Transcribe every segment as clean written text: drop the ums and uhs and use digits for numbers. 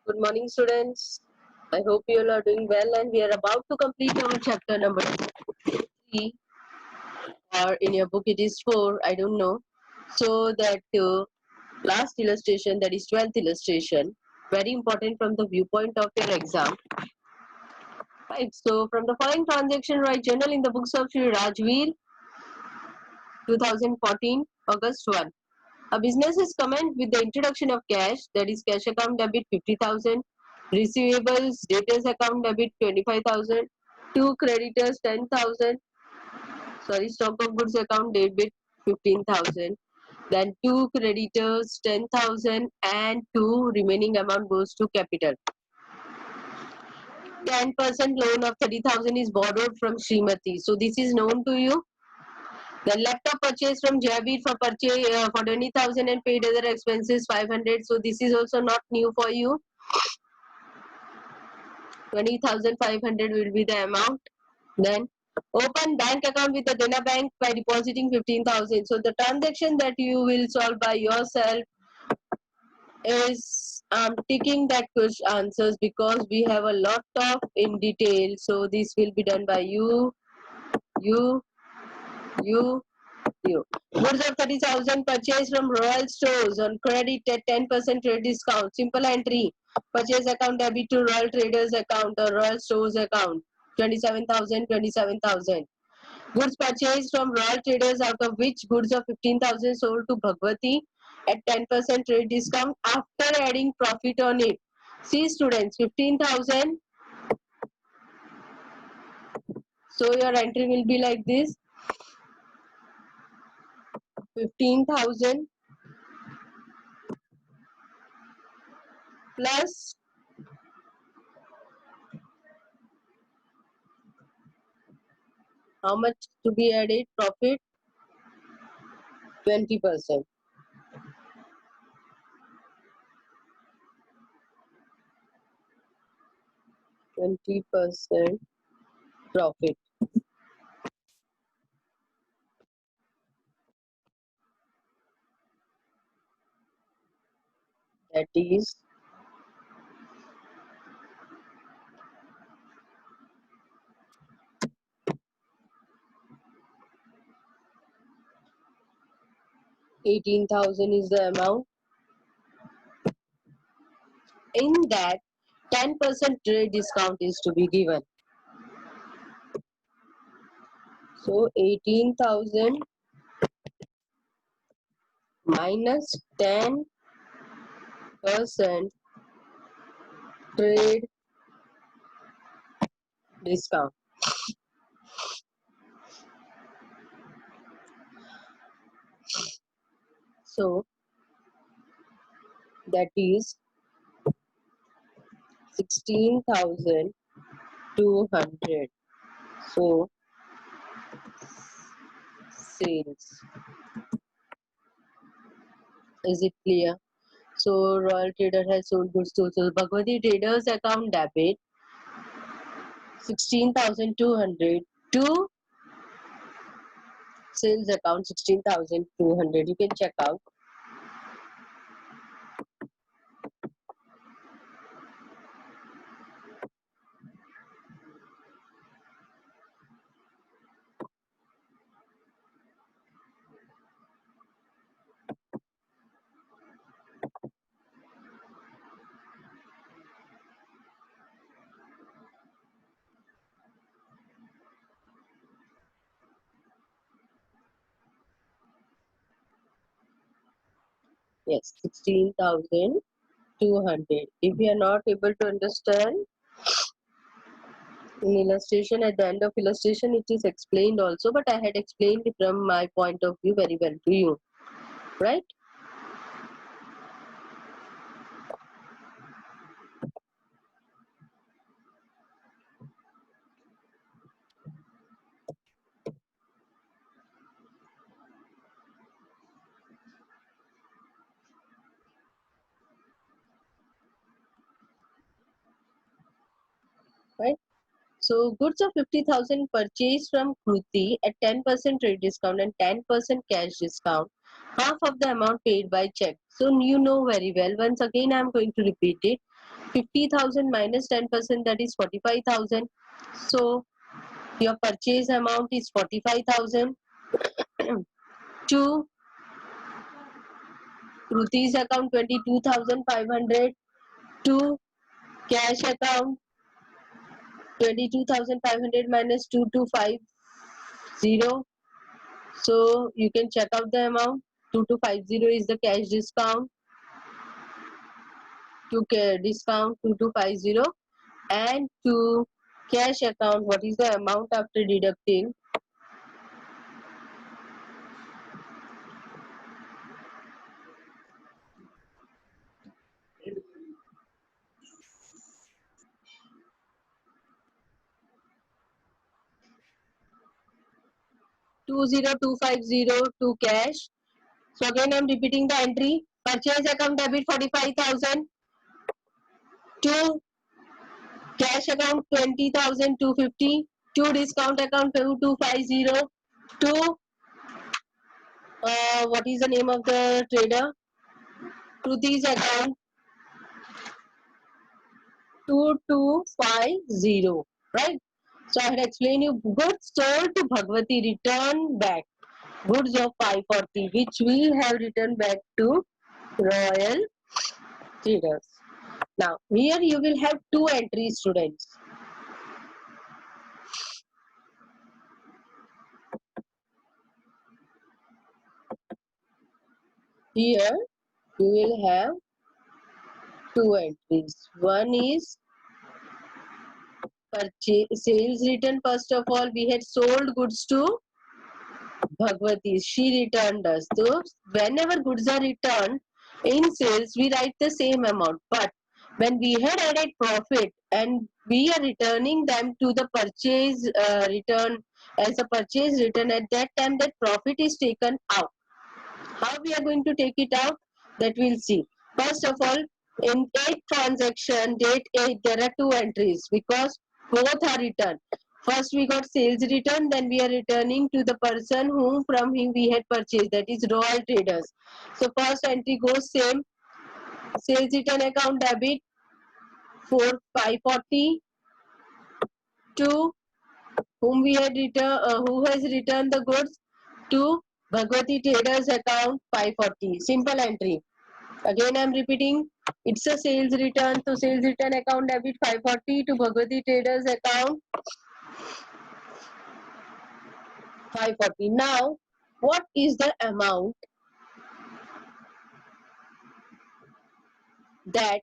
Good morning, students. I hope you all are doing well, and we are about to complete our chapter number 3, or in your book it is 4, I don't know. So, that last illustration, that is 12th illustration, very important from the viewpoint of your exam. Right. So, from the following transaction, write journal in the books of Sri Rajveer, 2014, August 1. A business is commenced with the introduction of cash, that is cash account debit 50,000, receivables debtors account debit 25,000, two creditors 10,000, sorry, stock of goods account debit 15,000, then two creditors 10,000 and two remaining amount goes to capital. 10% loan of 30,000 is borrowed from Srimati. So this is known to you. The laptop purchase from Jabir for purchase for 20,000 and paid other expenses 500. So this is also not new for you. 20,500 will be the amount. Then open bank account with the Dena Bank by depositing 15,000. So the transaction that you will solve by yourself is ticking that question answers because we have a lot of in detail. So this will be done by you. Goods of 30,000 purchased from Royal Stores on credit at 10% trade discount. Simple entry. Purchase account debit to Royal Traders account or Royal Stores account. 27,000, 27,000. Goods purchased from Royal Traders, out of which goods of 15,000 sold to Bhagwati at 10% trade discount after adding profit on it. See students, 15,000. So your entry will be like this. 15,000 plus how much to be added? Profit 20%. 20% profit. That is 18,000 is the amount. In that 10% trade discount is to be given. So 18,000 minus 10% trade discount. So that is 16,200. So sales. Is it clear? So Royal Trader has sold goods to Bhagwati Traders account debit 16,200 to sales account 16,200. You can check out. Yes, 16,200. If you are not able to understand in illustration, at the end of illustration it is explained also, but I had explained from my point of view very well to you, right? Right. So goods of 50,000 purchased from Kruti at 10% trade discount and 10% cash discount half of the amount paid by check. So you know very well. Once again, I am going to repeat it. 50,000 minus 10%, that is 45,000. So your purchase amount is 45,000. To rupees account 22,500. To cash account 22,500 minus 2250. So you can check out the amount. 2250 is the cash discount. To discount 2250, and to cash account, what is the amount after deducting? Two zero two five zero to cash. So again, I'm repeating the entry. Purchase account debit 45,000. To cash account 20,250. To discount account 2250. To what is the name of the trader? To this account 2250. Right? So I had explained you goods sold to Bhagwati return back. Goods of 540, which we have returned back to Royal Traders. Now here you will have two entries, students. Here you will have two entries. One is purchase sales return. First of all, we had sold goods to Bhagwati. She returned us. So whenever goods are returned in sales, we write the same amount. But when we had added profit and we are returning them to the purchase return as a purchase return, at that time that profit is taken out. How we are going to take it out, that we'll see. First of all, in 8 transaction, date 8, there are two entries because both are returned. First we got sales return, then we are returning to the person whom from whom we had purchased, that is Royal Traders. So first entry goes same, sales return account debit 4540 to whom we had who has returned the goods, to Bhagwati Traders account 540. Simple entry. Again, I am repeating. It's a sales return. So sales return account debit 540 to Bhagwati Traders account 540. Now, what is the amount that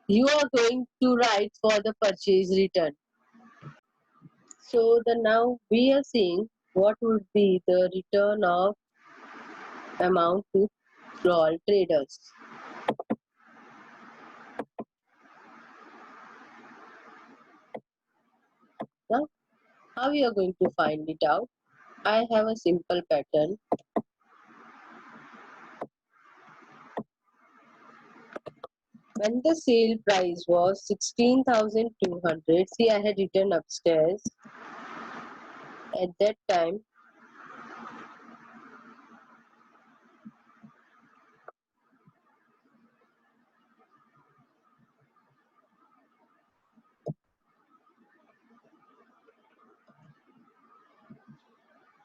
you are going to write for the purchase return? So the now we are seeing what would be the return of amount to Royal Traders. Now, how we are going to find it out? I have a simple pattern. When the sale price was 16,200, see I had written upstairs. At that time,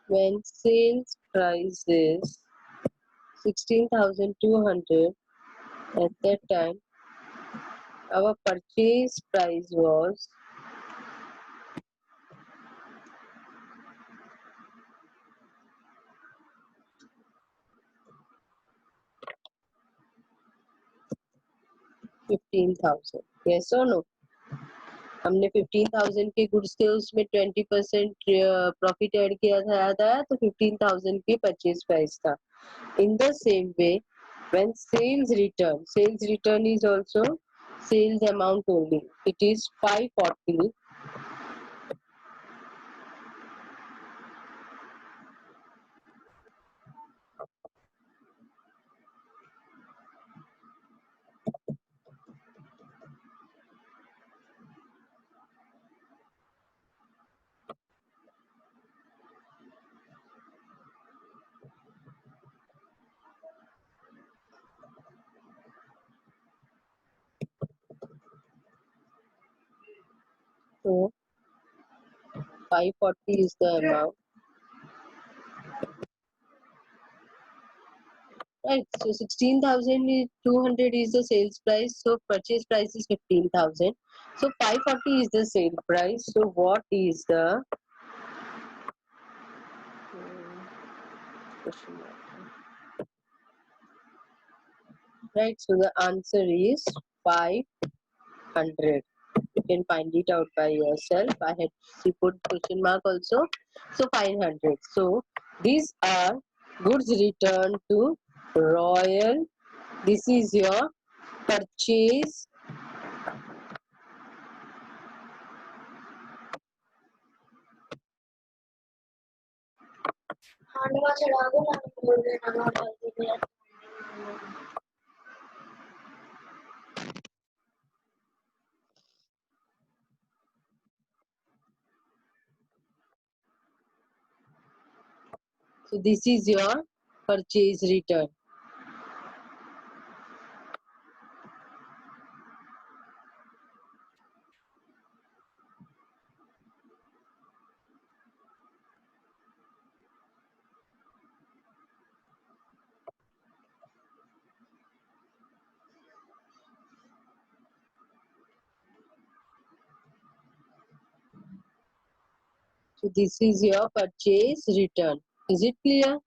when sales price is 16,200, at that time, our purchase price was 15,000. Yes or no? हमने 15,000 के goods थे, उसमें 20% profit add किया था, तो 15,000 की purchase price था. In the same way, when sales return is also sales amount only. It is 540 So 540 is the amount. Right, so 16,200 is the sales price, so purchase price is 15,000. So 540 is the sale price. So what is the question mark? Right, so the answer is 500. You can find it out by yourself. I had put question mark also. So 500. So these are goods returned to Royal. This is your purchase So this is your purchase return. So this is your purchase return. Is it clear?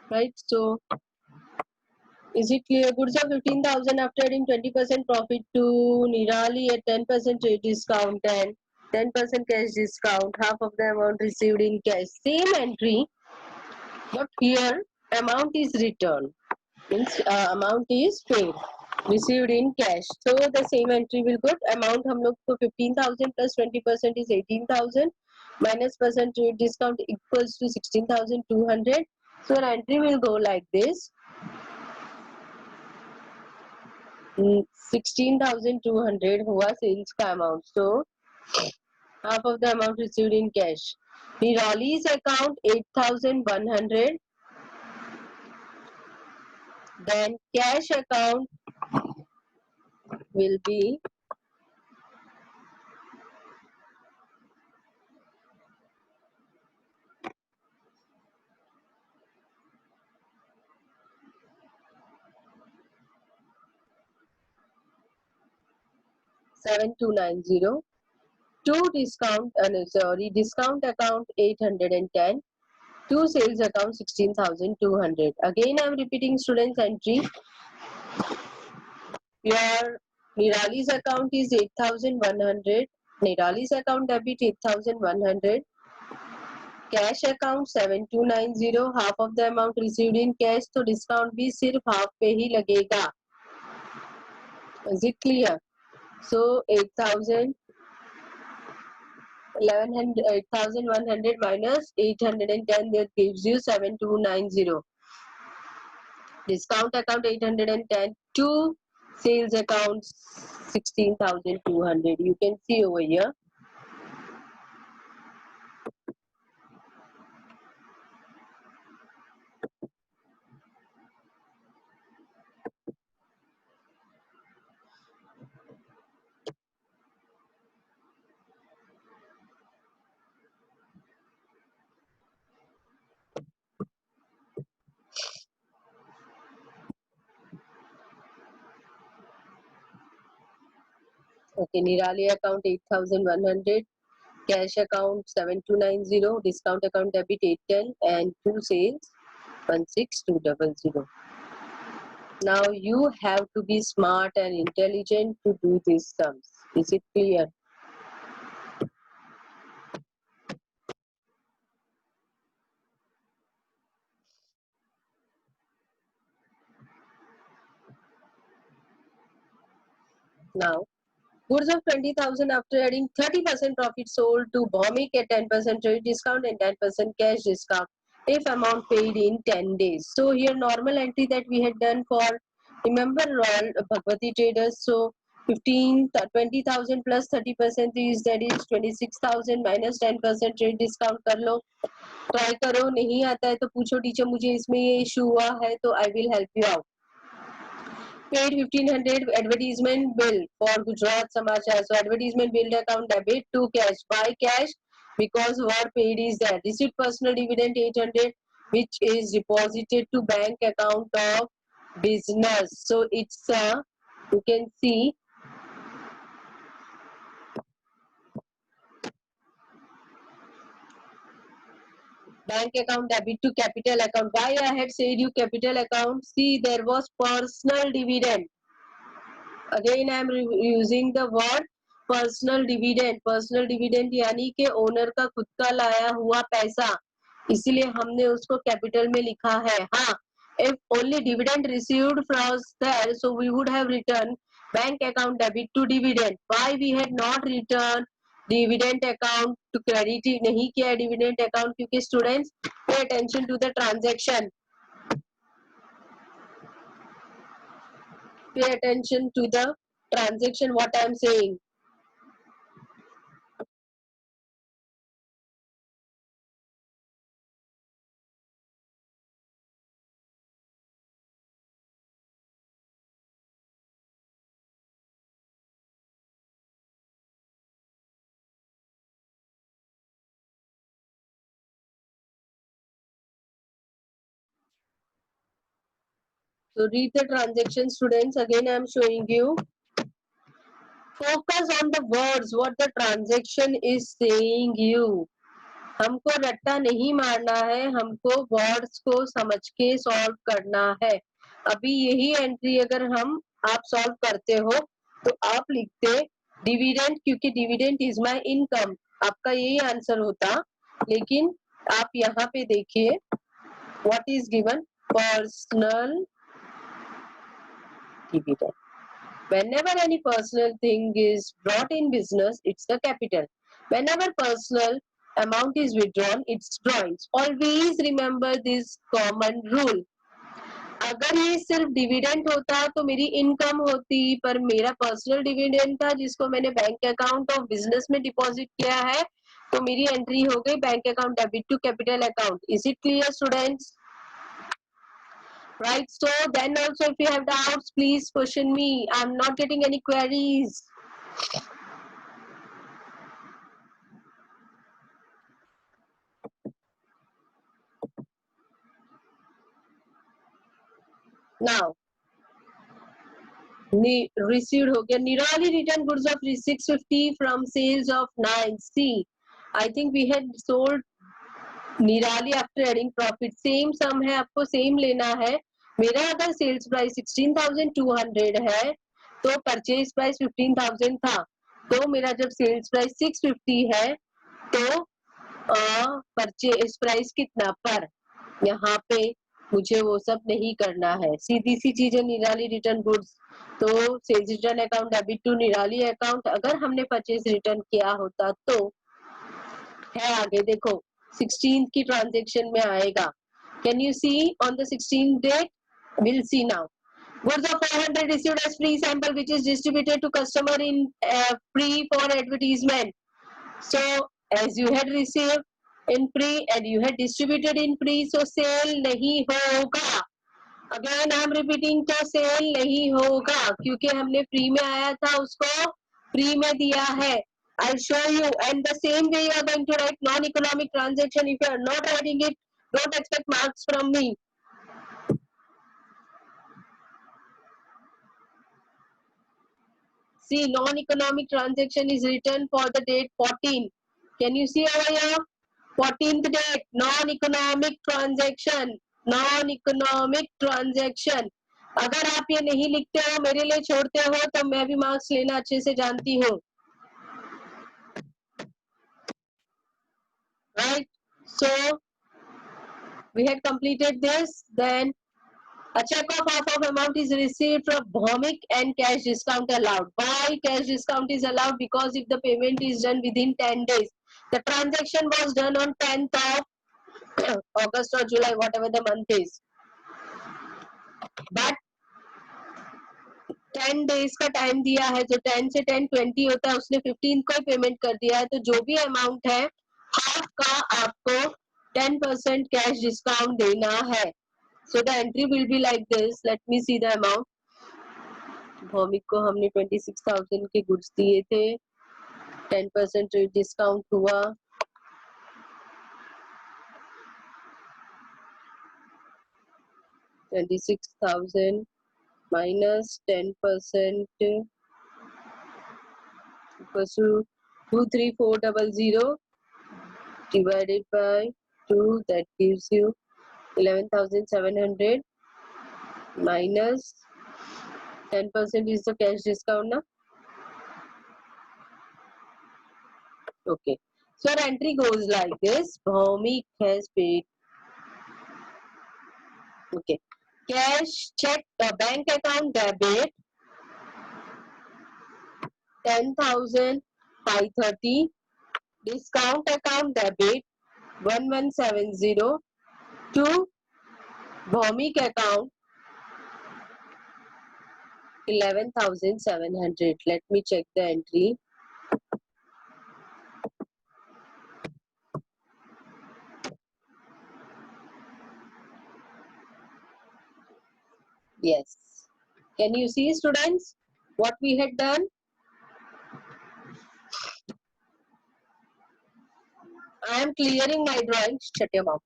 Right. So is it clear? Goods of 15,000 after adding 20% profit to Nirali at 10% trade discount and 10% cash discount. Half of the amount received in cash. Same entry, but here amount is returned. Means amount is paid. Received in cash. So the same entry will go. Amount हम लोग को 15,000 plus 20% is 18,000 minus percent trade discount equals to 16,200. So our entry will go like this. 16,200 हुआ sales का amount. So half of the amount received in cash. Nirali's account 8,100. Then cash account will be 7,290. Two discount, discount account 810. Two sales account 16,200. Again, I am repeating students' entry. Your Nirali's account is 8,100. Nirali's account debit 8,100. Cash account 7,290. Half of the amount received in cash, तो discount भी सिर्फ half पे ही लगेगा. Is it clear? So 8,100 minus 810, that gives you 7,290. Discount account 810. Two sales accounts 16,200. You can see over here. Okay, Nirali account 8,100. Cash account 7,290, discount account debit 810, and two sales 16,200. Now you have to be smart and intelligent to do these sums. Is it clear? Now, goods of 20,000 after adding 30% profit sold to Bhomik at 10% trade discount and 10% cash discount if amount paid in 10 days. So here normal entry that we had done for, remember, Royal Bhagwati Traders. So 20,000 plus 30% is that is 26,000 minus 10% rate discount कर लो, try करो, नहीं आता है तो पूछो teacher मुझे इसमें ये इशू हुआ है तो I will help you out. Paid 1500 advertisement bill for Gujarat Samachar. So advertisement bill account debit to cash. Buy cash because what paid is that. Receipt personal dividend 800 which is deposited to bank account of business. So it's you can see bank account debit to capital account. Why I had said you capital account? See, there was personal dividend. Again I am using the word personal dividend. Personal dividend यानी कि owner का खुद का लाया हुआ पैसा, इसीलिए हमने उसको कैपिटल में लिखा है. हाँ, if only dividend received from there, so we would have written bank account debit to dividend. Why we had not written dividend account to credit नहीं किया dividend account? क्योंकि students pay attention to the transaction. Pay attention to the transaction what I am saying. So read the transaction, students. Again, I am showing you. Focus on the words, what the transaction is saying you. हमको रट्टा नहीं मारना है, हमको words को समझ के solve करना है. अभी यही एंट्री अगर आप सॉल्व करते हो तो आप लिखते डिविडेंड, क्योंकि डिविडेंड इज माय इनकम, आपका यही आंसर होता. लेकिन आप यहाँ पे देखिए what is given, personal dividend. Whenever any personal thing is brought in business, it's the capital. Whenever personal amount is withdrawn, it's drawings. Always remember this common rule. अगर ये सिर्फ डिविडेंड होता तो मेरी इनकम होती, पर मेरा पर्सनल डिविडेंड था जिसको मैंने बैंक अकाउंट ऑफ बिजनेस में डिपॉजिट किया है, तो मेरी एंट्री हो गई bank account debit to capital account. Is it clear students? Right, so then also if you have doubts, please question me. I'm not getting any queries. Now, received हो गया. Nirali returned goods of 650 from sales of 9. See, I think we had sold Nirali after adding profit. Same sum है, आपको same लेना है. मेरा अगर sales price 16,200 है तो परचेज प्राइस 15,000 था, तो मेरा जब सेल्स प्राइस 650 है तो परचेज प्राइस कितना पर, यहाँ पे मुझे वो सब नहीं करना है. सीधी सी चीज है निराली रिटर्न गुड्स, तो sales return account debit to Nirali account. अगर हमने परचेज रिटर्न किया होता तो है आगे देखो 16th की ट्रांजेक्शन में आएगा. Can you see on the 16th date? Will see now. Goods of 400 received as free sample which is distributed to customer in free for advertisement. So as you had received in free and you had distributed in free, so sale नहीं होगा. Again I am repeating, तो sale नहीं होगा क्योंकि हमने free में आया था उसको free में दिया है. I'll show you, and the same way you are going to write non-economic transaction. If you are not writing it, don't expect marks from me. See, non-economic transaction is written for the date 14. Can you see over here? 14th date, non-economic transaction. Non-economic transaction. अगर आप ये नहीं लिखते हो, मेरे लिए छोड़ते हो, तो मैं भी मार्क्स लेना अच्छे से जानती हूँ. Right? So we had completed this. Then a check of half of amount is received from Bhomik and cash discount allowed. Why cash discount is allowed? Because if the payment is done within 10 days, the transaction was done on 10th of August or July, whatever the month is. But 10 days का time दिया है, जो 10 से 10-20 होता है, उसने 15 को ही payment कर दिया है, तो जो भी अमाउंट है हाफ का आपको 10% कैश डिस्काउंट देना है. So the entry will be like this. Let me see the amount. Bhaumik को हमने 26,000 के गुड्स दिए थे, 10% डिस्काउंट हुआ, 26,000 minus 10% equals to 23400 divided by 2, that gives you 11,700 minus 10% is the cash discount now. Okay, so our entry goes like this. Bhaumik has paid. Okay, cash check, the bank account debit 10,530, discount account debit 1170 to Bhaumik account 11,700. Let me check the entry. Yes. Can you see, students, what we had done? I am clearing my drawing. Shut your mouth.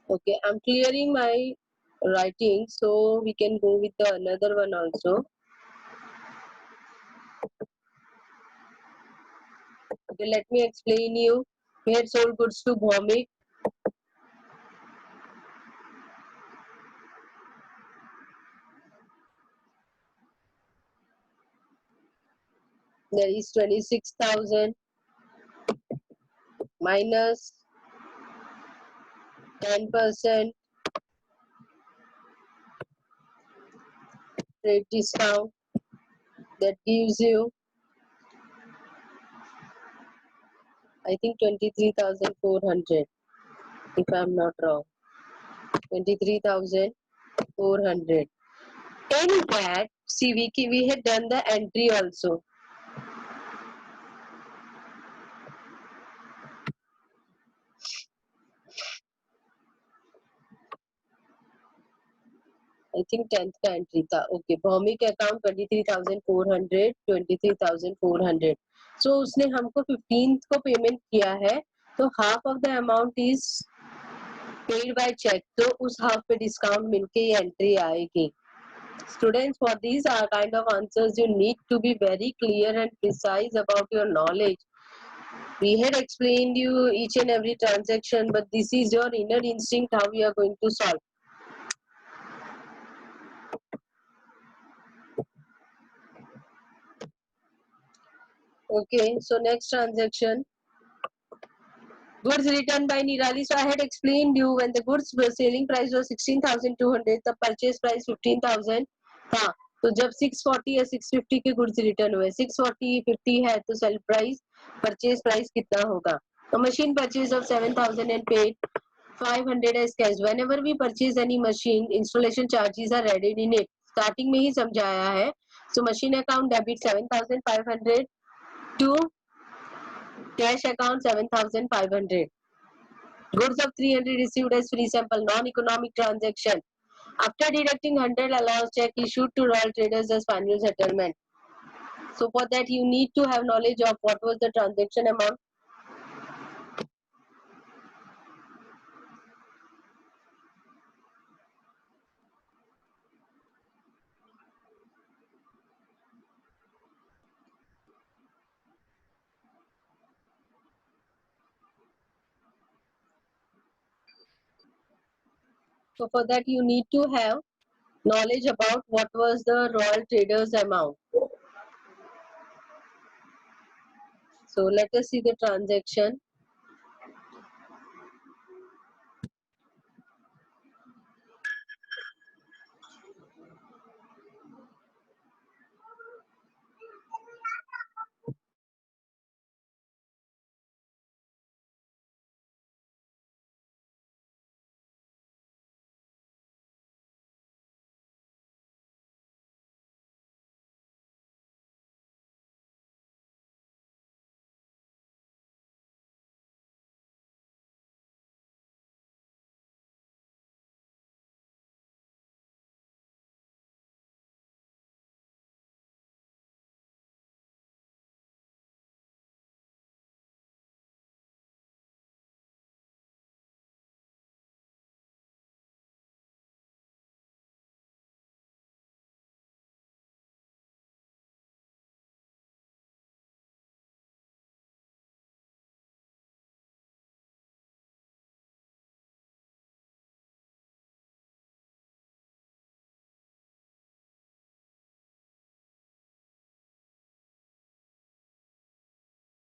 Okay, I'm clearing my writing, so we can go with the another one also. Okay, let me explain you. We had sold goods to Bhaumik. There is 26,000 minus 10% trade discount. That gives you, I think, 23,400, if I'm not wrong. 23,400. In that, see, we had done the entry also. I think 10th का entry था. Okay, Bhaumik account 23,400, 23,400. So उसने हमको 15th को payment किया है, तो half of the amount is paid by check. तो उस half पे डिस्काउंट मिलके ये एंट्री आएगी. Students, for these are kind of answers, you need to be very clear and precise about your knowledge. We had explained you each and every transaction, but this is your inner instinct how we are going to solve. Okay, so next transaction. Goods returned by Nirali. So I had explained you when the goods selling price was 16,200, the purchase price 15,000 था. तो जब 640 या 650 के goods return हुए, 640 50 है, तो sale price purchase price कितना होगा? तो machine purchase of 7,000 and paid 500 as cash. Whenever we purchase any machine, installation charges are added in it. Starting में ही समझाया है. So machine account debit 7,500 to cash account 7,500. Goods of 300 received as free sample, non-economic transaction. After deducting 100 allowance check issued to Royal Traders as final settlement. So for that you need to have knowledge of what was the transaction amount. So for that you need to have knowledge about what was the Royal Traders amount. So let us see the transaction.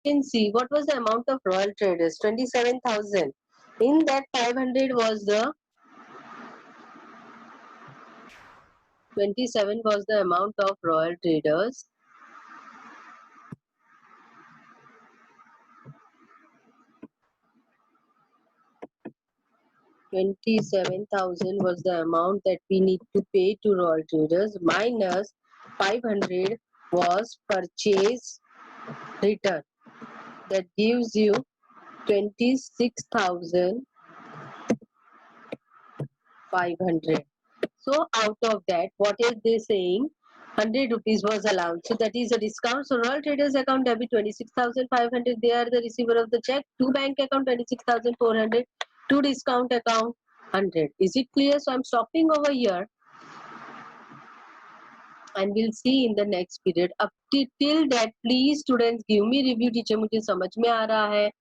can see what was the amount of Royal Traders, 27,000. In that 500 was the 27 was the amount of Royal Traders. $27,000 was the amount that we need to pay to Royal Traders, minus 500 was purchase return. That gives you 26,500. So out of that, what is they saying? 100 rupees was allowed. So that is a discount. So Royal Traders account debit 26,500. They are the receiver of the check. To bank account 26,400. To discount account 100. Is it clear? So I'm stopping over here and we'll see in the next period. Up till that, please students give me review. Teacher मुझे समझ में आ रहा है,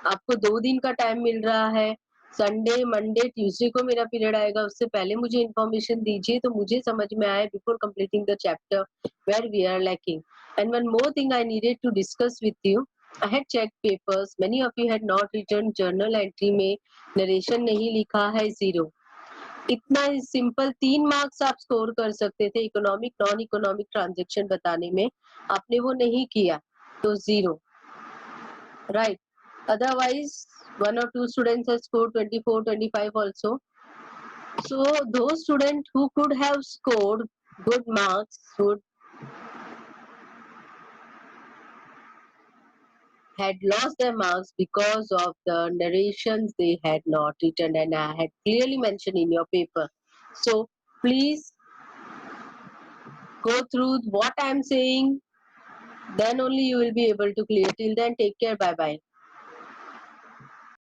आपको 2 दिन का time मिल रहा है, संडे मंडे ट्यूसडे को मेरा पीरियड आएगा, उससे पहले मुझे इंफॉर्मेशन दीजिए तो मुझे समझ में आए before completing the chapter where we are lacking. And one more thing I needed to discuss with you. I had checked papers. Many of you had not written journal entry में narration नहीं लिखा है, 0. इतना simple 3 marks आप score कर सकते थे economic non economic transaction बताने में, आपने वो नहीं किया तो 0, right. Otherwise, 1 or 2 students have scored 24, 25 also. So those students who could have scored good marks would had lost their marks because of the narrations they had not written, and I had clearly mentioned in your paper. So please go through what I am saying, then only you will be able to clear. Till then, take care. Bye bye.